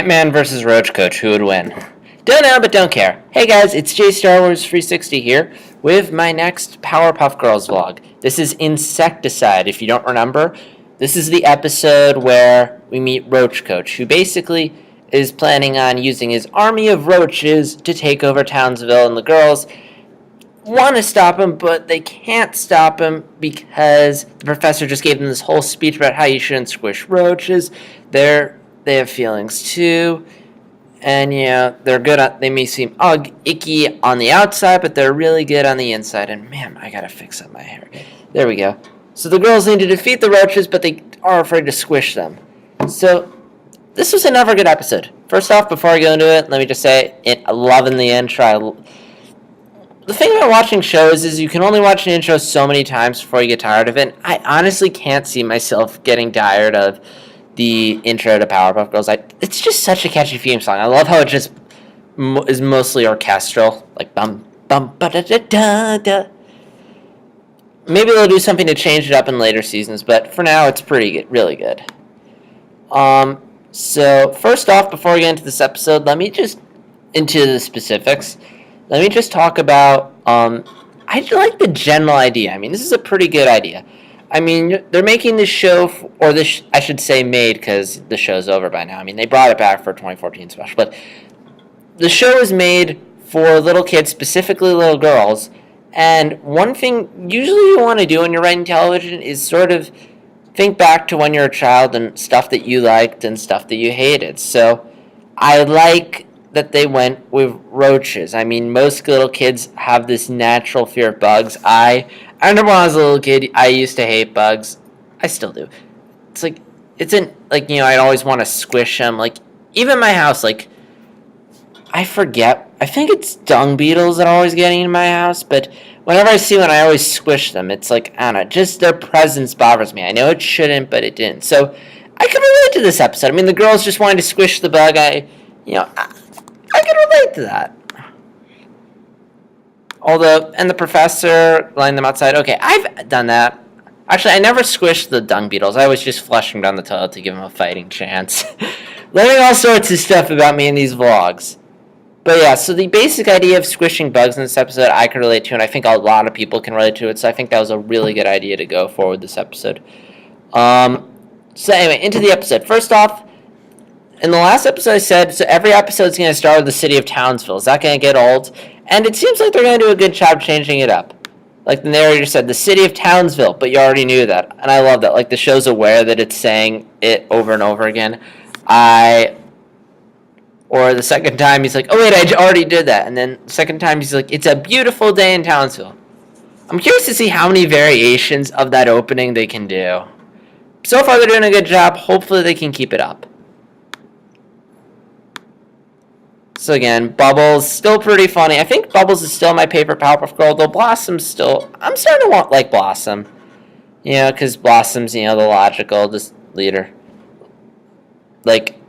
Ant-Man versus Roach Coach, who would win? Don't know, but don't care. Hey guys, it's J Star Wars 360 here with my next Powerpuff Girls vlog. This is Insecticide, if you don't remember. This is the episode where we meet Roach Coach, who basically is planning on using his army of roaches to take over Townsville, and the girls want to stop him, but they can't stop him because the professor just gave them this whole speech about how you shouldn't squish roaches. They have feelings too, and they're good at. They may seem icky on the outside, but they're really good on the inside. And man, I gotta fix up my hair. There we go. So the girls need to defeat the roaches, but they are afraid to squish them. So this was another good episode. First off, before I go into it, let me just say, loving the intro. The thing about watching shows is you can only watch an intro so many times before you get tired of it. I honestly can't see myself getting tired of the intro to Powerpuff Girls. It's just such a catchy theme song. I love how it just is mostly orchestral, like bum bum ba da da da da. Maybe they'll do something to change it up in later seasons, but for now it's pretty good, really good. So first off, before we get into this episode, let me just into the specifics. Let me just talk about. I like the general idea. I mean, this is a pretty good idea. I mean, they're making this show, I should say made, because the show's over by now. I mean, they brought it back for a 2014 special, but the show is made for little kids, specifically little girls, and one thing usually you want to do when you're writing television is sort of think back to when you were a child and stuff that you liked and stuff that you hated. So I like that they went with roaches. I mean, most little kids have this natural fear of bugs. I remember when I was a little kid, I used to hate bugs. I still do. I'd always want to squish them. Like, even my house, I forget. I think it's dung beetles that are always getting in my house, but whenever I see one, I always squish them. It's like, I don't know, just their presence bothers me. I know it shouldn't, but it didn't. So I can relate to this episode. I mean, the girls just wanted to squish the bug. I can relate to that. And the professor lined them outside. Okay, I've done that. Actually, I never squished the dung beetles. I was just flushing down the toilet to give them a fighting chance. Learning all sorts of stuff about me in these vlogs. But yeah, so the basic idea of squishing bugs in this episode, I can relate to, and I think a lot of people can relate to it, so I think that was a really good idea to go for with this episode. So anyway, into the episode. First off, in the last episode I said, so every episode is going to start with the city of Townsville. Is that going to get old? And it seems like they're going to do a good job changing it up. Like the narrator said, the city of Townsville, but you already knew that. And I love that. Like, the show's aware that it's saying it over and over again. Or the second time, he's like, oh wait, I already did that. And then the second time, he's like, it's a beautiful day in Townsville. I'm curious to see how many variations of that opening they can do. So far, they're doing a good job. Hopefully, they can keep it up. So again, Bubbles, still pretty funny. I think Bubbles is still my favorite Powerpuff Girl, though Blossom's still... I'm starting to like Blossom. Because Blossom's, the logical leader.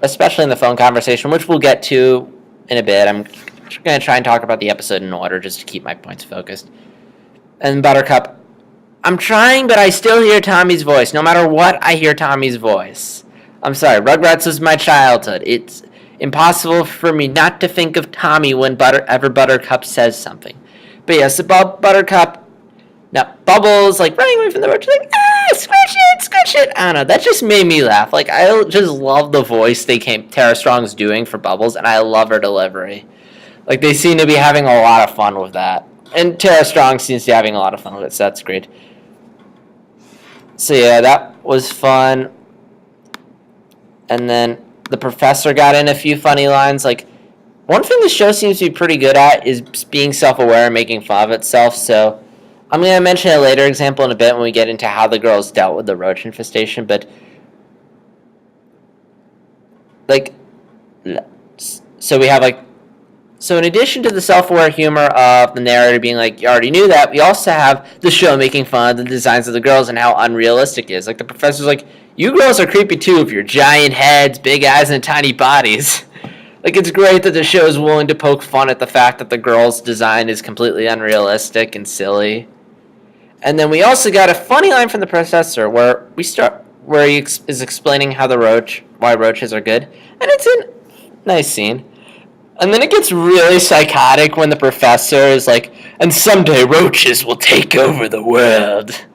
Especially in the phone conversation, which we'll get to in a bit. I'm going to try and talk about the episode in order just to keep my points focused. And Buttercup, I'm trying, but I still hear Tommy's voice. No matter what, I hear Tommy's voice. I'm sorry, Rugrats was my childhood. It's impossible for me not to think of Tommy whenever Buttercup says something. But yeah, so Buttercup, now Bubbles, running away from the roach, squish it. I don't know, that just made me laugh. I just love the voice Tara Strong's doing for Bubbles, and I love her delivery. They seem to be having a lot of fun with that. And Tara Strong seems to be having a lot of fun with it, so that's great. So yeah, that was fun. And then the professor got in a few funny lines. One thing the show seems to be pretty good at is being self-aware and making fun of itself. So I'm going to mention a later example in a bit when we get into how the girls dealt with the roach infestation. But, so we have, so in addition to the self-aware humor of the narrator being you already knew that, we also have the show making fun of the designs of the girls and how unrealistic it is. The professor's you girls are creepy too with your giant heads, big eyes, and tiny bodies. It's great that the show is willing to poke fun at the fact that the girls' design is completely unrealistic and silly. And then we also got a funny line from the professor where he is explaining why roaches are good. And it's in Nice scene. And then it gets really psychotic when the professor is like, and someday roaches will take over the world.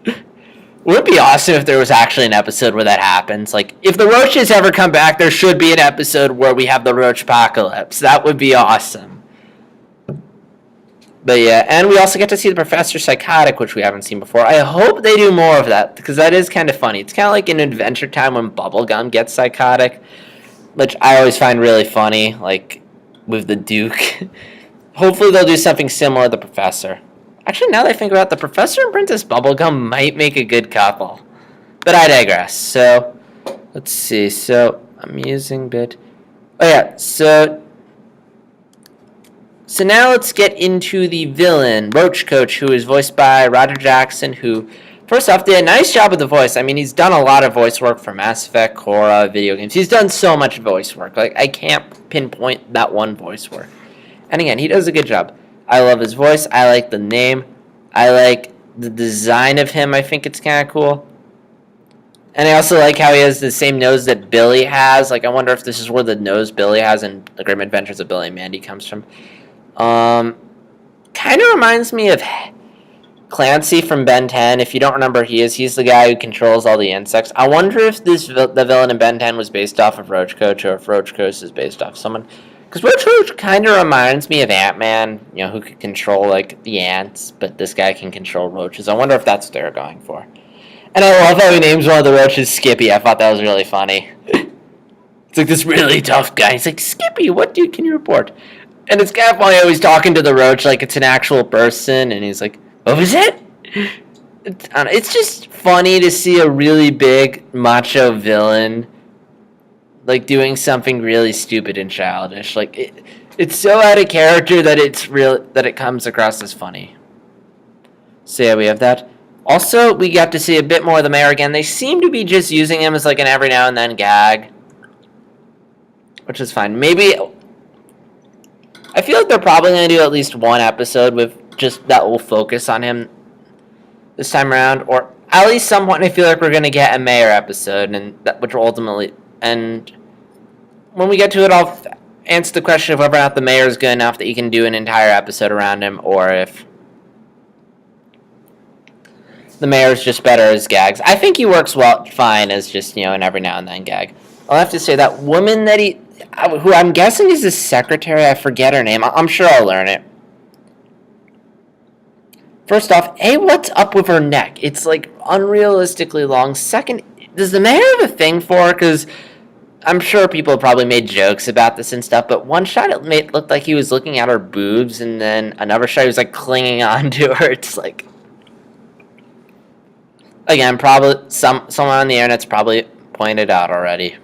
Would it be awesome if there was actually an episode where that happens? Like, if the roaches ever come back, there should be an episode where we have the roach apocalypse. That would be awesome. But yeah, and we also get to see the Professor Psychotic, which we haven't seen before. I hope they do more of that, because that is kind of funny. It's kind of like in Adventure Time when Bubblegum gets psychotic, which I always find really funny, like with the Duke. Hopefully they'll do something similar to the Professor. Actually, now that I think about it, the Professor and Princess Bubblegum might make a good couple. But I digress. So, let's see. So, amusing bit. Oh yeah, so now let's get into the villain, Roach Coach, who is voiced by Roger Jackson, who, first off, did a nice job with the voice. I mean, he's done a lot of voice work for Mass Effect, Korra, video games. He's done so much voice work. Like, I can't pinpoint that one voice work. And again, he does a good job. I love his voice. I like the name. I like the design of him. I think it's kind of cool. And I also like how he has the same nose that Billy has. Like, I wonder if this is where the nose Billy has in The Grim Adventures of Billy and Mandy comes from. Kind of reminds me of Clancy from Ben 10. If you don't remember, he's the guy who controls all the insects. I wonder if the villain in Ben 10 was based off of Roach Coach, or if Roach Coach is based off someone. Because Roach Coach kind of reminds me of Ant-Man, you know, who could control, like, the ants, but this guy can control roaches. I wonder if that's what they're going for. And I love how he names one of the roaches Skippy. I thought that was really funny. It's like this really tough guy. He's like, Skippy, can you report? And it's kind of funny how he's talking to the roach like it's an actual person, and he's like, what was it? It's just funny to see a really big macho villain like doing something really stupid and childish. Like it's so out of character that it comes across as funny. So yeah, we have that. Also, we got to see a bit more of the mayor again. They seem to be just using him as like an every now and then gag, which is fine. Maybe I feel like they're probably going to do at least one episode with just that will focus on him this time around, or at least somewhat. I feel like we're going to get a mayor episode, which will ultimately. And when we get to it, I'll answer the question of whether or not the mayor is good enough that you can do an entire episode around him, or if the mayor is just better as gags. I think he works fine as just, you know, an every now and then gag. I'll have to say that woman that who I'm guessing is his secretary, I forget her name. I'm sure I'll learn it. First off, what's up with her neck? It's like unrealistically long. Second, does the mayor have a thing for her? Because I'm sure people probably made jokes about this and stuff, but one shot it looked like he was looking at her boobs, and then another shot he was like clinging on to her. It's like, again, probably someone on the internet's probably pointed out already.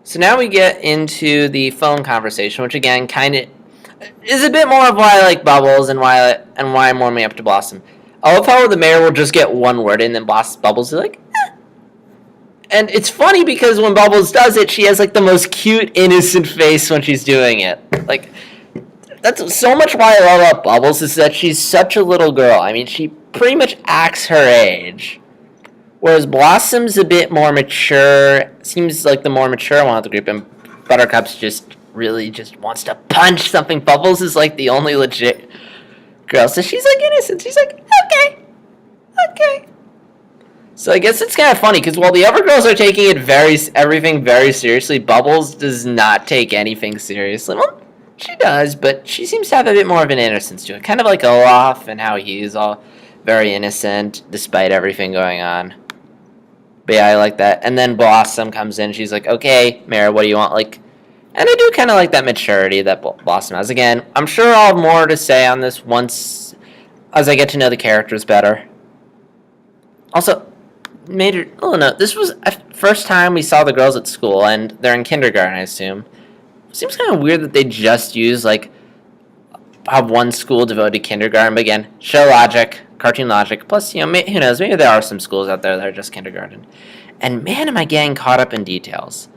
So now we get into the phone conversation, which again kind of is a bit more of why I like Bubbles and why I'm warming up to Blossom. I love how the mayor will just get one word in, and then Bubbles is like, eh. And it's funny because when Bubbles does it, she has like the most cute, innocent face when she's doing it. Like, that's so much why I love about Bubbles, is that she's such a little girl. I mean, she pretty much acts her age. Whereas Blossom's a bit more mature, seems like the more mature one of the group, and Buttercup's just really just wants to punch something. Bubbles is like the only legit girl, so she's like innocent. She's like, okay. So I guess it's kind of funny, because while the other girls are taking everything very seriously, Bubbles does not take anything seriously. Well, she does, but she seems to have a bit more of an innocence to it. Kind of like Olaf and how he is all very innocent despite everything going on. But yeah, I like that. And then Blossom comes in. She's like, okay, Mara, what do you want? Like, and I do kind of like that maturity that Blossom has. Again, I'm sure I'll have more to say on this once as I get to know the characters better. Also, this was the first time we saw the girls at school, and they're in kindergarten, I assume. Seems kind of weird that they just use, like, have one school devoted to kindergarten. But again, show logic, cartoon logic. Plus, you know, who knows, maybe there are some schools out there that are just kindergarten. And man, am I getting caught up in details.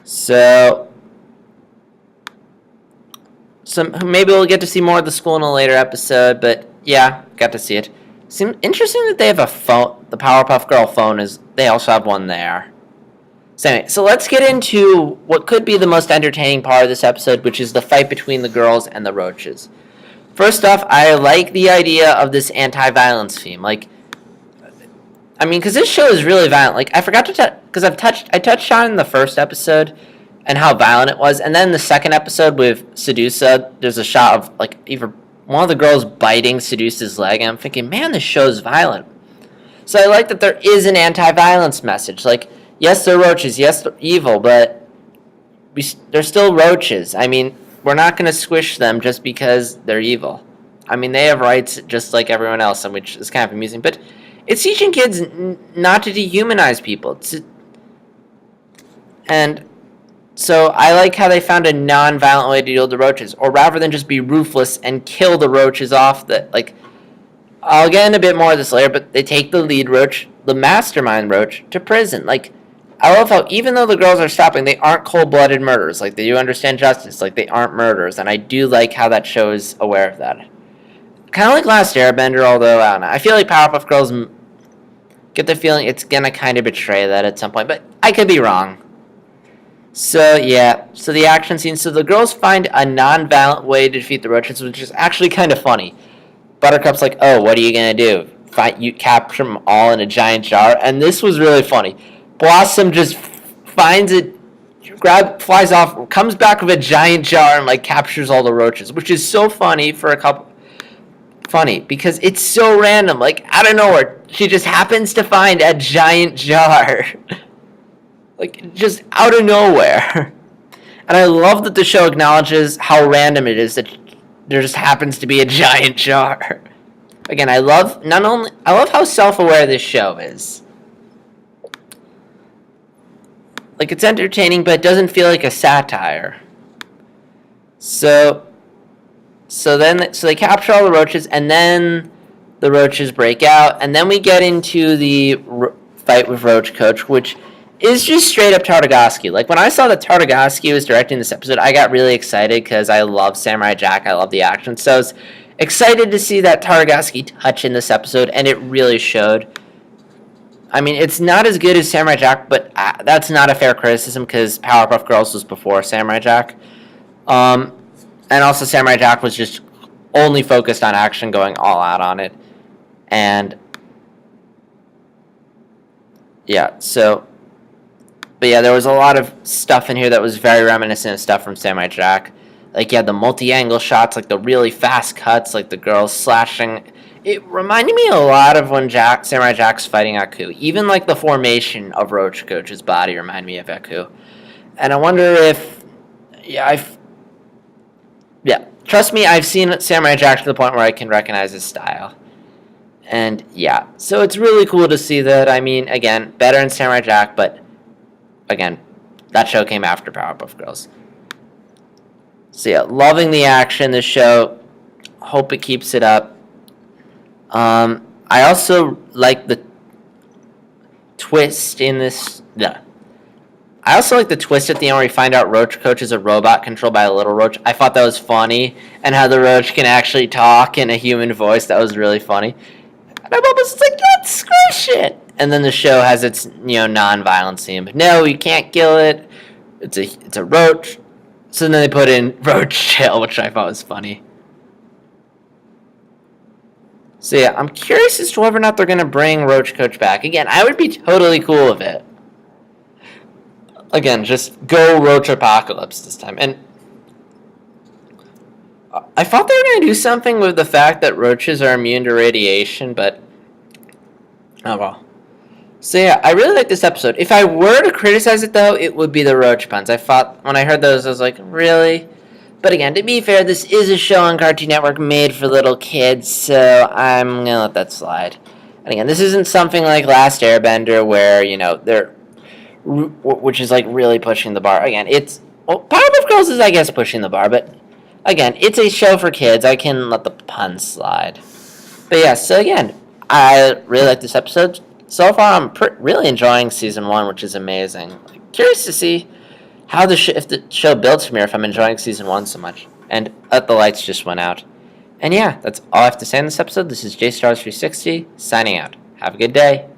So maybe we'll get to see more of the school in a later episode, but yeah, got to see it. Seems interesting that they have a phone. The Powerpuff Girl phone they also have one there. So anyway, so let's get into what could be the most entertaining part of this episode, which is the fight between the girls and the roaches. First off, I like the idea of this anti-violence theme. Like, I mean, because this show is really violent. Like, I forgot to because I touched on the first episode and how violent it was, and then the second episode with Sedusa, there's a shot of like either one of the girls biting Sedusa's leg, and I'm thinking, man, this show's violent. So I like that there is an anti-violence message. Like, yes, they're roaches, yes, they're evil, but they're still roaches. I mean, we're not going to squish them just because they're evil. I mean, they have rights just like everyone else, which is kind of amusing. But it's teaching kids not to dehumanize people. And so I like how they found a non-violent way to deal with the roaches. Or rather than just be ruthless and kill the roaches off, like, I'll get in a bit more of this later, but they take the lead roach, the mastermind roach, to prison. Like, I love how even though the girls are stopping, they aren't cold-blooded murderers. Like, they do understand justice. Like, they aren't murderers. And I do like how that show is aware of that. Kind of like Last Airbender, although, I don't know. I feel like Powerpuff Girls get the feeling it's going to kind of betray that at some point. But I could be wrong. So, yeah. So, the action scene. So, the girls find a non-violent way to defeat the roaches, which is actually kind of funny. Buttercup's like, oh, what are you going to do? You capture them all in a giant jar? And this was really funny. Blossom just finds it, flies off, comes back with a giant jar and like captures all the roaches, which is so funny for a couple. Funny because it's so random, like out of nowhere, she just happens to find a giant jar, like just out of nowhere. And I love that the show acknowledges how random it is that there just happens to be a giant jar. Again, I love how self-aware this show is. Like, it's entertaining, but it doesn't feel like a satire. So they capture all the roaches, and then the roaches break out, and then we get into the fight with Roach Coach, which is just straight up Tartakovsky. Like, when I saw that Tartakovsky was directing this episode, I got really excited because I love Samurai Jack. I love the action. So I was excited to see that Tartakovsky touch in this episode, and it really showed. I mean, it's not as good as Samurai Jack, but that's not a fair criticism because Powerpuff Girls was before Samurai Jack. And also Samurai Jack was just only focused on action, going all out on it. And, yeah, so... But yeah, there was a lot of stuff in here that was very reminiscent of stuff from Samurai Jack. Like, yeah, the multi-angle shots, like the really fast cuts, like the girls slashing... It reminded me a lot of when Samurai Jack's fighting Aku. Even, like, the formation of Roach Coach's body reminded me of Aku. And I wonder if... Yeah, trust me, I've seen Samurai Jack to the point where I can recognize his style. And, yeah. So it's really cool to see that. I mean, again, better than Samurai Jack, but, again, that show came after Powerpuff Girls. So, yeah, loving the action, this show. Hope it keeps it up. I also like the twist in this. Yeah. I also like the twist at the end where you find out Roach Coach is a robot controlled by a little roach. I thought that was funny, and how the roach can actually talk in a human voice. That was really funny. And I'm almost like, let's squish it. And then the show has its non-violence theme. No, you can't kill it. It's a roach. So then they put in Roach Jail, which I thought was funny. So yeah, I'm curious as to whether or not they're going to bring Roach Coach back. Again, I would be totally cool with it. Again, just go Roach Apocalypse this time. And I thought they were going to do something with the fact that roaches are immune to radiation, but oh well. So yeah, I really like this episode. If I were to criticize it, though, it would be the roach puns. I thought, when I heard those, I was like, really? But again, to be fair, this is a show on Cartoon Network made for little kids, so I'm going to let that slide. And again, this isn't something like Last Airbender where, which is like really pushing the bar. Again, Powerpuff Girls is, I guess, pushing the bar, but again, it's a show for kids. I can let the puns slide. But yeah, so again, I really like this episode. So far, I'm really enjoying Season 1, which is amazing. Curious to see how if the show builds from here, if I'm enjoying Season 1 so much. And the lights just went out. And yeah, that's all I have to say in this episode. This is JStars360, signing out. Have a good day.